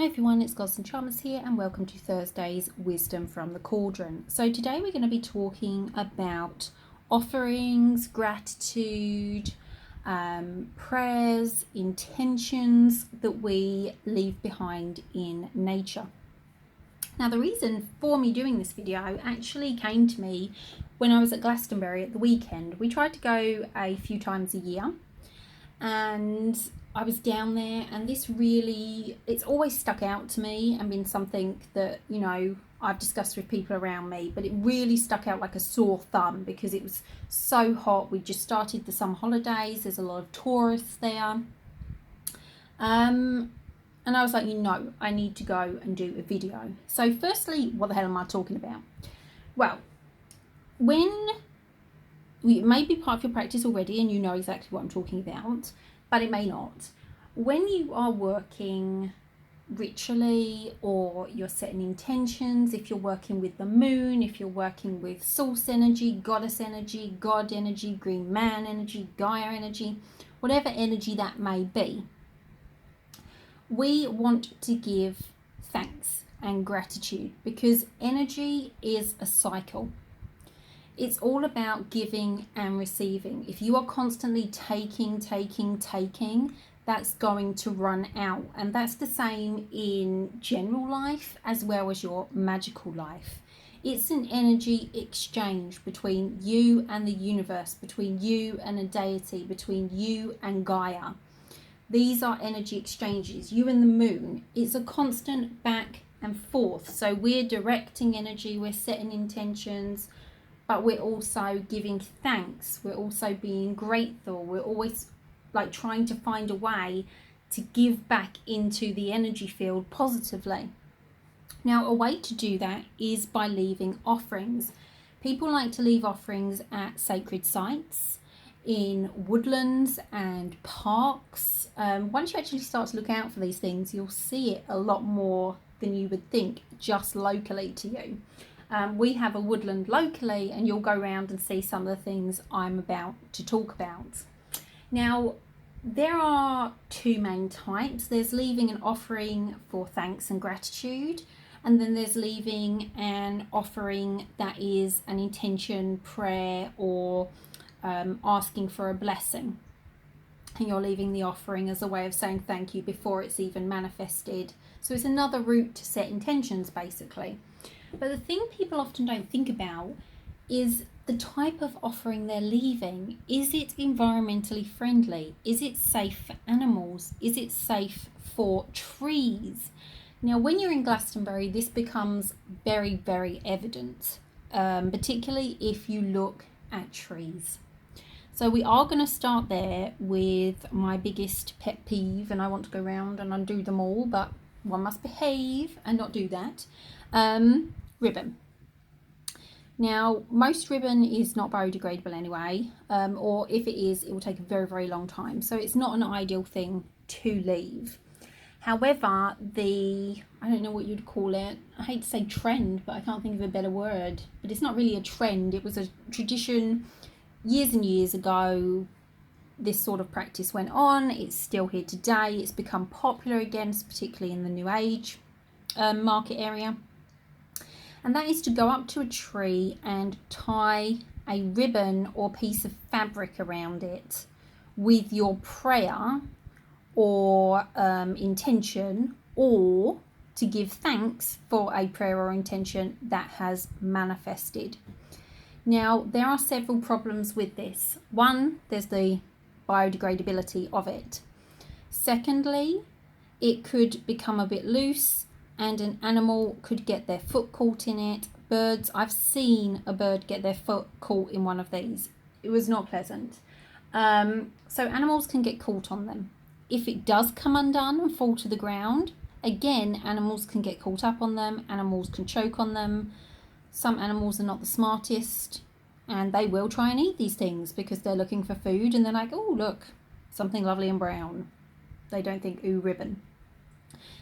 Hi everyone, it's Gods and Charmers here and welcome to Thursday's Wisdom from the Cauldron. So today we're going to be talking about offerings, gratitude, prayers, intentions that we leave behind in nature. Now the reason for me doing this video actually came to me when I was at Glastonbury at the weekend. We tried to go a few times a year and I was down there, and it's always stuck out to me and been something that, I've discussed with people around me, but it really stuck out like a sore thumb because it was so hot. We just started the summer holidays. There's a lot of tourists there. And I was like, I need to go and do a video. So firstly, what the hell am I talking about? Well, it may be part of your practice already and you know exactly what I'm talking about, but it may not. When you are working ritually or you're setting intentions, if you're working with the moon, if you're working with source energy, goddess energy, God energy, green man energy, Gaia energy, whatever energy that may be, we want to give thanks and gratitude because energy is a cycle. It's all about giving and receiving. If you are constantly taking, that's going to run out. And that's the same in general life as well as your magical life. It's an energy exchange between you and the universe, between you and a deity, between you and Gaia. These are energy exchanges. You and the moon. It's a constant back and forth. So we're directing energy, we're setting intentions, but we're also giving thanks. We're also being grateful. We're always trying to find a way to give back into the energy field positively. Now, a way to do that is by leaving offerings. People like to leave offerings at sacred sites, in woodlands and parks. Once you actually start to look out for these things, you'll see it a lot more than you would think just locally to you. We have a woodland locally and you'll go around and see some of the things I'm about to talk about. Now, there are two main types. There's leaving an offering for thanks and gratitude, and then there's leaving an offering that is an intention, prayer, or asking for a blessing. And you're leaving the offering as a way of saying thank you before it's even manifested. So it's another route to set intentions, basically. But the thing people often don't think about is the type of offering they're leaving. Is it environmentally friendly? Is it safe for animals? Is it safe for trees? Now, when you're in Glastonbury, this becomes very, very evident, particularly if you look at trees. So we are going to start there with my biggest pet peeve, and I want to go around and undo them all, but one must behave and not do that. Ribbon. Now, most ribbon is not biodegradable anyway, or if it is, it will take a very, very long time. So it's not an ideal thing to leave. However, I don't know what you'd call it. I hate to say trend, but I can't think of a better word. But it's not really a trend. It was a tradition years and years ago. This sort of practice went on. It's still here today. It's become popular again, particularly in the New Age market area. And that is to go up to a tree and tie a ribbon or piece of fabric around it with your prayer or intention, or to give thanks for a prayer or intention that has manifested. Now, there are several problems with this. One, there's the biodegradability of it. Secondly, it could become a bit loose and an animal could get their foot caught in it. Birds, I've seen a bird get their foot caught in one of these. It was not pleasant. So animals can get caught on them. If it does come undone and fall to the ground, again, animals can get caught up on them. Animals can choke on them. Some animals are not the smartest and they will try and eat these things because they're looking for food and they're like, oh, look, something lovely and brown. They don't think, ooh, ribbon.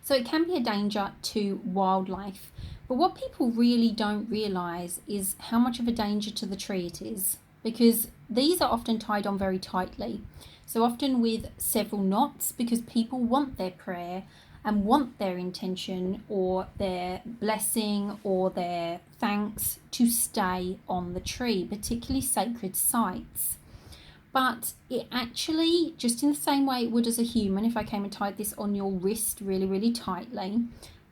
So it can be a danger to wildlife. But what people really don't realise is how much of a danger to the tree it is, because these are often tied on very tightly. So often with several knots, because people want their prayer and want their intention or their blessing or their thanks to stay on the tree, particularly sacred sites. But it actually, just in the same way it would as a human, if I came and tied this on your wrist really, really tightly,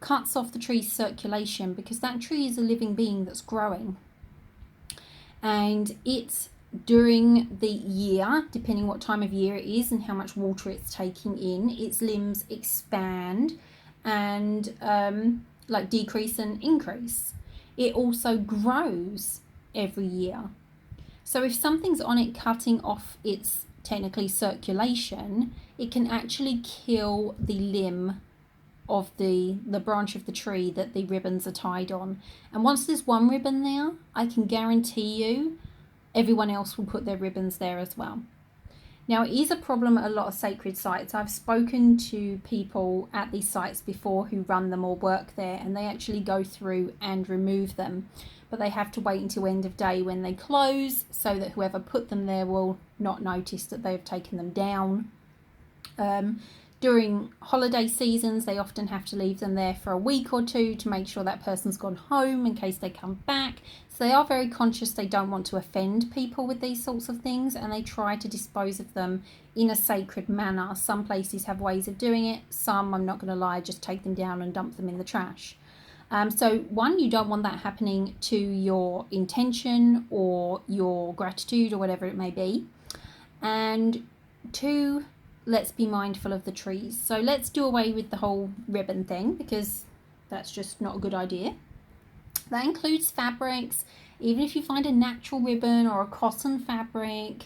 cuts off the tree's circulation, because that tree is a living being that's growing. And it's during the year, depending what time of year it is and how much water it's taking in, its limbs expand and like decrease and increase. It also grows every year. So if something's on it cutting off its technically circulation, it can actually kill the limb of the branch of the tree that the ribbons are tied on. And once there's one ribbon there, I can guarantee you everyone else will put their ribbons there as well. Now, it is a problem at a lot of sacred sites. I've spoken to people at these sites before who run them or work there, and they actually go through and remove them. But they have to wait until end of day when they close, so that whoever put them there will not notice that they've taken them down. During holiday seasons, they often have to leave them there for a week or two to make sure that person's gone home in case they come back. So they are very conscious they don't want to offend people with these sorts of things, and they try to dispose of them in a sacred manner. Some places have ways of doing it. Some, I'm not going to lie, just take them down and dump them in the trash. So one, you don't want that happening to your intention or your gratitude or whatever it may be. And two, let's be mindful of the trees. So let's do away with the whole ribbon thing, because that's just not a good idea. That includes fabrics. Even if you find a natural ribbon or a cotton fabric,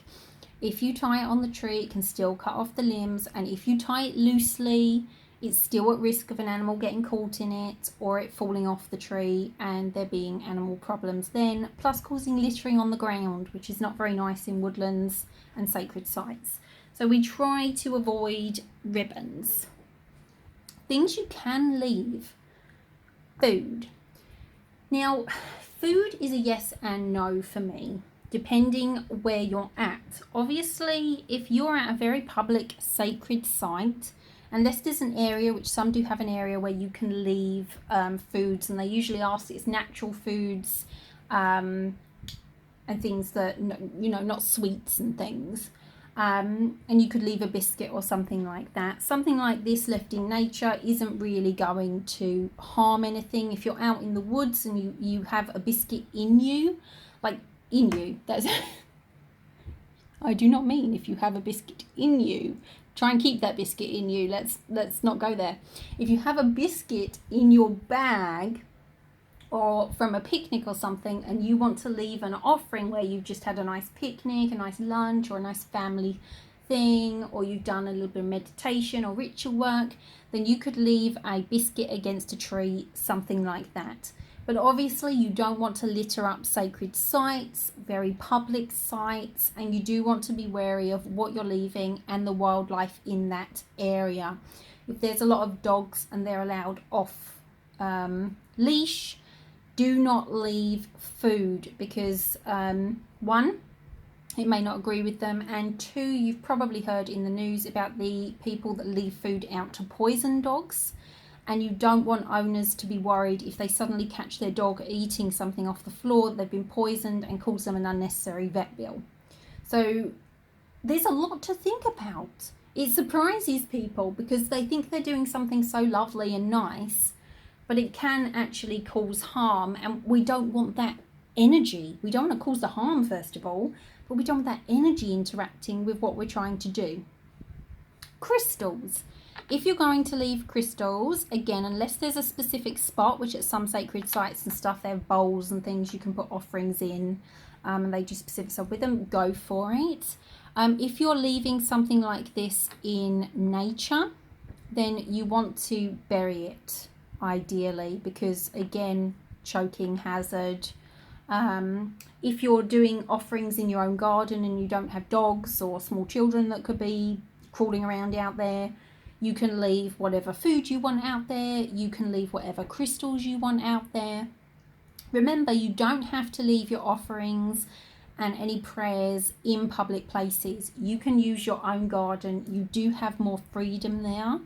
if you tie it on the tree, it can still cut off the limbs. And if you tie it loosely, it's still at risk of an animal getting caught in it or it falling off the tree and there being animal problems then, plus causing littering on the ground, which is not very nice in woodlands and sacred sites. So we try to avoid ribbons. Things you can leave. Food. Now, food is a yes and no for me, depending where you're at. Obviously, if you're at a very public sacred site, unless there's an area, which some do have an area where you can leave foods, and they usually ask it's natural foods and things that, you know, not sweets and things. And you could leave a biscuit or something like that. Something like this left in nature isn't really going to harm anything. If you're out in the woods and you have a biscuit in you, that's I do not mean if you have a biscuit in you. Try and keep that biscuit in you. Let's not go there. If you have a biscuit in your bag or from a picnic or something, and you want to leave an offering where you've just had a nice picnic, a nice lunch, or a nice family thing, or you've done a little bit of meditation or ritual work, then you could leave a biscuit against a tree, something like that. But obviously you don't want to litter up sacred sites, very public sites, and you do want to be wary of what you're leaving and the wildlife in that area. If there's a lot of dogs and they're allowed off leash, do not leave food, because one, it may not agree with them, and two, you've probably heard in the news about the people that leave food out to poison dogs, and you don't want owners to be worried if they suddenly catch their dog eating something off the floor, they've been poisoned, and cause them an unnecessary vet bill. So there's a lot to think about. It surprises people because they think they're doing something so lovely and nice, but it can actually cause harm, and we don't want that energy. We don't want to cause the harm, first of all, but we don't want that energy interacting with what we're trying to do. Crystals. If you're going to leave crystals, again, unless there's a specific spot, which at some sacred sites and stuff, they have bowls and things you can put offerings in, and they do specific stuff with them, go for it. If you're leaving something like this in nature, then you want to bury it, ideally, because again, choking hazard. If you're doing offerings in your own garden and you don't have dogs or small children that could be crawling around out there, you can leave whatever food you want out there. You can leave whatever crystals you want out there. Remember, you don't have to leave your offerings and any prayers in public places. You can use your own garden. You do have more freedom there.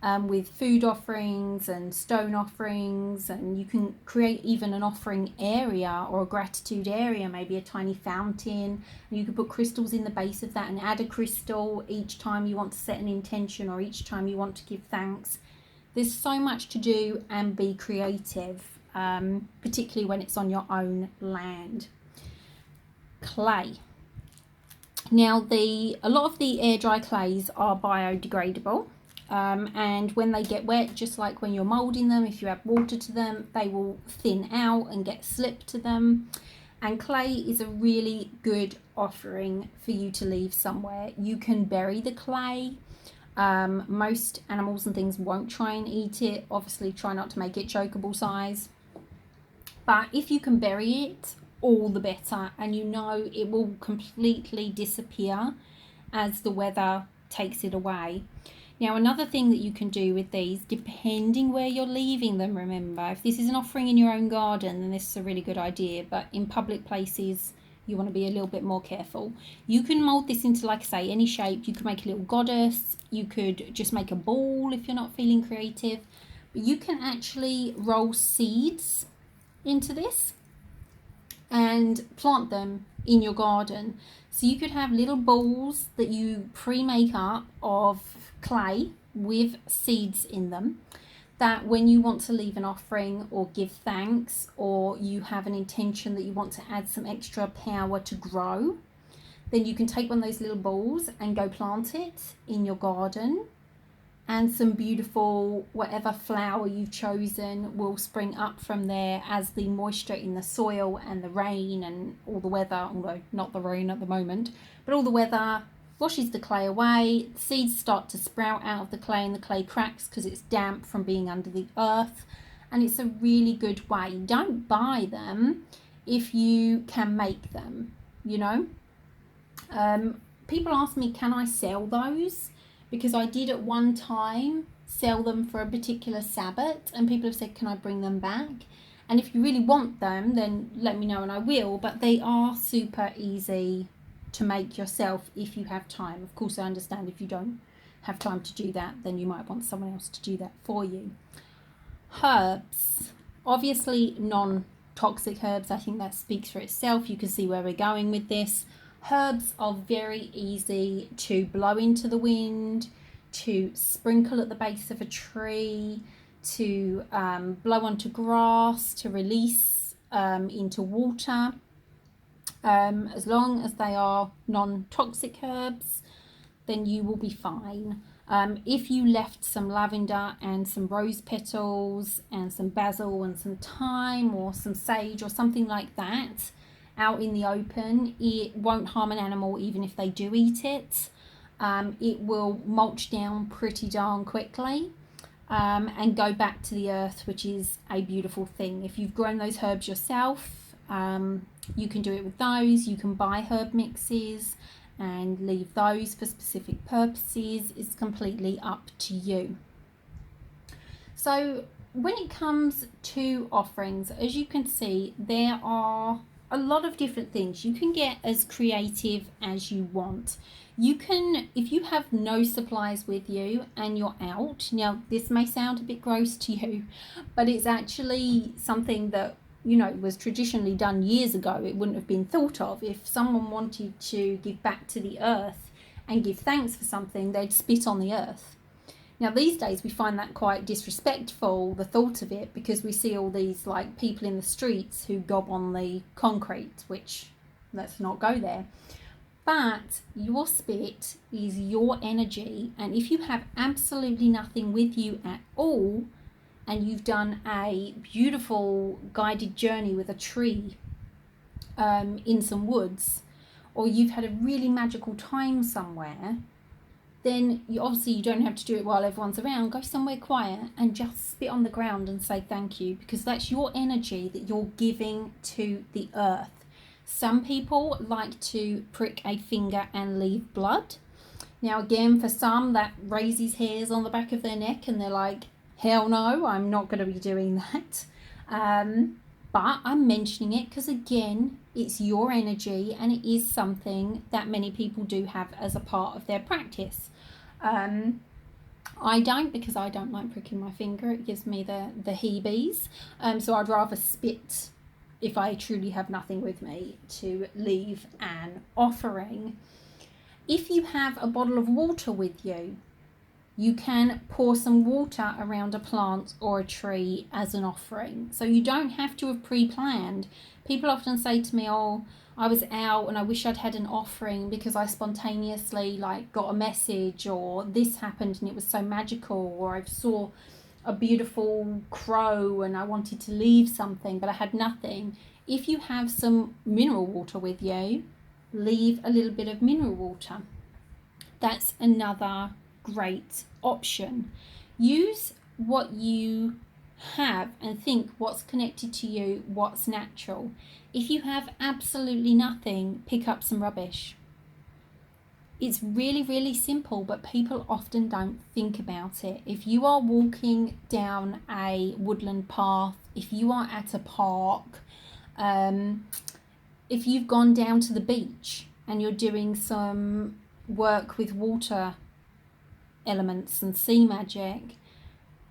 with food offerings and stone offerings, and you can create even an offering area or a gratitude area, maybe a tiny fountain, and you can put crystals in the base of that and add a crystal each time you want to set an intention or each time you want to give thanks. There's so much to do and be creative, particularly when it's on your own land. Clay. Now, a lot of the air dry clays are biodegradable, and when they get wet, just like when you're moulding them, if you add water to them, they will thin out and get slip to them. And clay is a really good offering for you to leave somewhere. You can bury the clay. Most animals and things won't try and eat it. Obviously, try not to make it chokeable size. But if you can bury it, all the better, and you know it will completely disappear as the weather takes it away. Now, another thing that you can do with these, depending where you're leaving them, remember, if this is an offering in your own garden, then this is a really good idea, but in public places, you want to be a little bit more careful. You can mold this into, like I say, any shape. You could make a little goddess. You could just make a ball if you're not feeling creative. But you can actually roll seeds into this and plant them in your garden. So you could have little balls that you pre-make up of clay with seeds in them, that when you want to leave an offering or give thanks, or you have an intention that you want to add some extra power to grow, then you can take one of those little balls and go plant it in your garden, and some beautiful whatever flower you've chosen will spring up from there as the moisture in the soil and the rain and all the weather, although not the rain at the moment, but all the weather washes the clay away. The seeds start to sprout out of the clay, and the clay cracks because it's damp from being under the earth, and it's a really good way. Don't buy them if you can make them, you know. People ask me, can I sell those? Because I did at one time sell them for a particular Sabbath, and people have said, can I bring them back? And if you really want them, then let me know and I will, but they are super easy to make yourself if you have time. Of course, I understand if you don't have time to do that, then you might want someone else to do that for you. Herbs, obviously non-toxic herbs. I think that speaks for itself. You can see where we're going with this. Herbs are very easy to blow into the wind, to sprinkle at the base of a tree, to blow onto grass, to release into water. As long as they are non-toxic herbs, then you will be fine. If you left some lavender and some rose petals and some basil and some thyme or some sage or something like that out in the open, it won't harm an animal even if they do eat it. It will mulch down pretty darn quickly and go back to the earth, which is a beautiful thing. If you've grown those herbs yourself, you can do it with those. You can buy herb mixes and leave those for specific purposes. It's completely up to you. So when it comes to offerings, as you can see, there are a lot of different things. You can get as creative as you want. You can, if you have no supplies with you and you're out, now this may sound a bit gross to you, but it's actually something that, you know, was traditionally done years ago. It wouldn't have been thought of. If someone wanted to give back to the earth and give thanks for something, they'd spit on the earth. Now these days we find that quite disrespectful, the thought of it, because we see all these like people in the streets who gob on the concrete, which let's not go there. But your spit is your energy, and if you have absolutely nothing with you at all, and you've done a beautiful guided journey with a tree in some woods, or you've had a really magical time somewhere, then you don't have to do it while everyone's around. Go somewhere quiet and just spit on the ground and say thank you, because that's your energy that you're giving to the earth. Some people like to prick a finger and leave blood. Now again, for some that raises hairs on the back of their neck and they're like, hell no, I'm not going to be doing that. But I'm mentioning it because again, it's your energy and it is something that many people do have as a part of their practice. I don't, because I don't like pricking my finger. It gives me the heebies. So I'd rather spit, if I truly have nothing with me, to leave an offering. If you have a bottle of water with you, you can pour some water around a plant or a tree as an offering. So you don't have to have pre-planned. People often say to me, oh, I was out and I wish I'd had an offering because I spontaneously got a message, or this happened and it was so magical, or I saw a beautiful crow and I wanted to leave something but I had nothing. If you have some mineral water with you, leave a little bit of mineral water. That's another great option. Use what you have and think what's connected to you, what's natural. If you have absolutely nothing, pick up some rubbish. It's really, really simple, but people often don't think about it. If you are walking down a woodland path, if you are at a park, if you've gone down to the beach and you're doing some work with water elements and sea magic,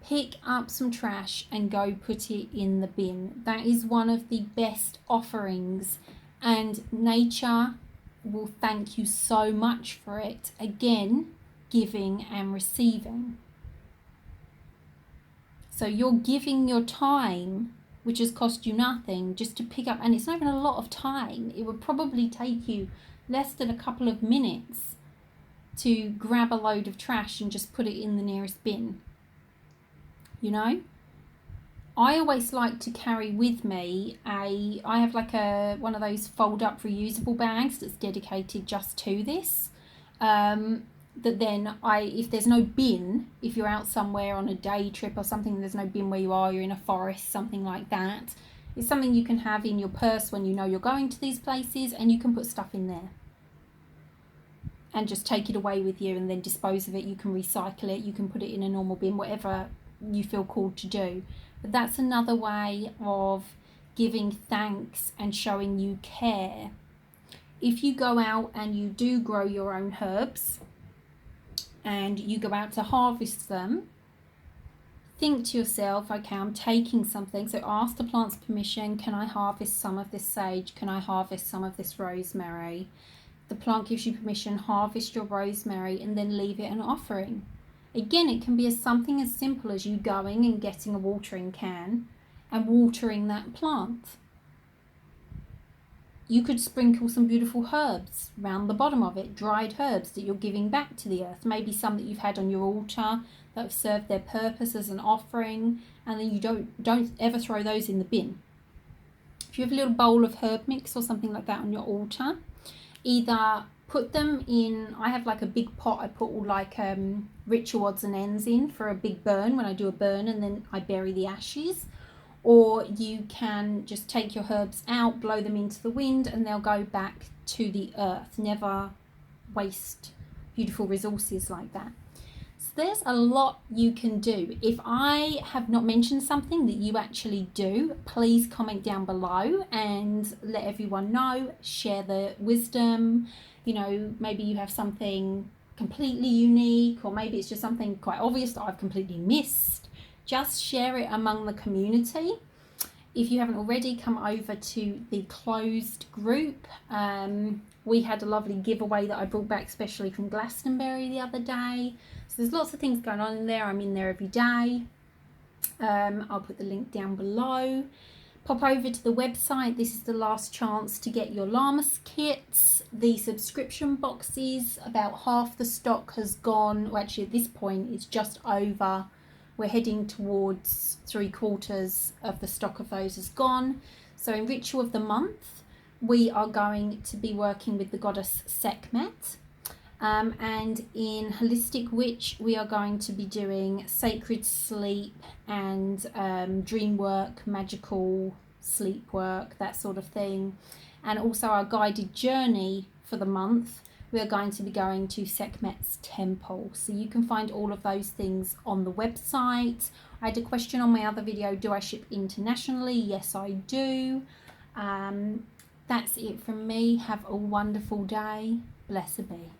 pick up some trash and go put it in the bin. That is one of the best offerings, and nature will thank you so much for it. Again, giving and receiving. So you're giving your time, which has cost you nothing, just to pick up, and it's not even a lot of time. It would probably take you less than a couple of minutes to grab a load of trash and just put it in the nearest bin. You know, I always like to carry with me I have one of those fold up reusable bags that's dedicated just to this. That then if there's no bin, if you're out somewhere on a day trip or something, there's no bin where you are, you're in a forest, something like that, it's something you can have in your purse when you know you're going to these places, and you can put stuff in there and just take it away with you and then dispose of it. You can recycle it, you can put it in a normal bin, whatever you feel called to do. But that's another way of giving thanks and showing you care. If you go out and you do grow your own herbs and you go out to harvest them, think to yourself, okay, I'm taking something. So ask the plant's permission. Can I harvest some of this sage? Can I harvest some of this rosemary? The plant gives you permission, harvest your rosemary and then leave it an offering. Again, it can be something as simple as you going and getting a watering can and watering that plant. You could sprinkle some beautiful herbs around the bottom of it, dried herbs that you're giving back to the earth. Maybe some that you've had on your altar that have served their purpose as an offering, and then you don't ever throw those in the bin. If you have a little bowl of herb mix or something like that on your altar, either put them in, I have a big pot I put all ritual odds and ends in for a big burn when I do a burn, and then I bury the ashes. Or you can just take your herbs out, blow them into the wind, and they'll go back to the earth. Never waste beautiful resources like that. So there's a lot you can do. If I have not mentioned something that you actually do, please comment down below and let everyone know. Share the wisdom. You know, maybe you have something completely unique, or maybe it's just something quite obvious that I've completely missed. Just share it among the community. If you haven't already, come over to the closed group. We had a lovely giveaway that I brought back specially from Glastonbury the other day. So there's lots of things going on in there. I'm in there every day. I'll put the link down below. Pop over to the website. This is the last chance to get your Lammas kits. The subscription boxes, about half the stock has gone. Well, actually at this point it's just over. We're heading towards 3/4 of the stock of those is gone. So in Ritual of the Month, we are going to be working with the goddess Sekhmet. And in Holistic Witch, we are going to be doing sacred sleep and dream work, magical sleep work, that sort of thing. And also our guided journey for the month, we are going to be going to Sekhmet's temple. So you can find all of those things on the website. I had a question on my other video, do I ship internationally? Yes, I do. That's it from me. Have a wonderful day. Blessed be.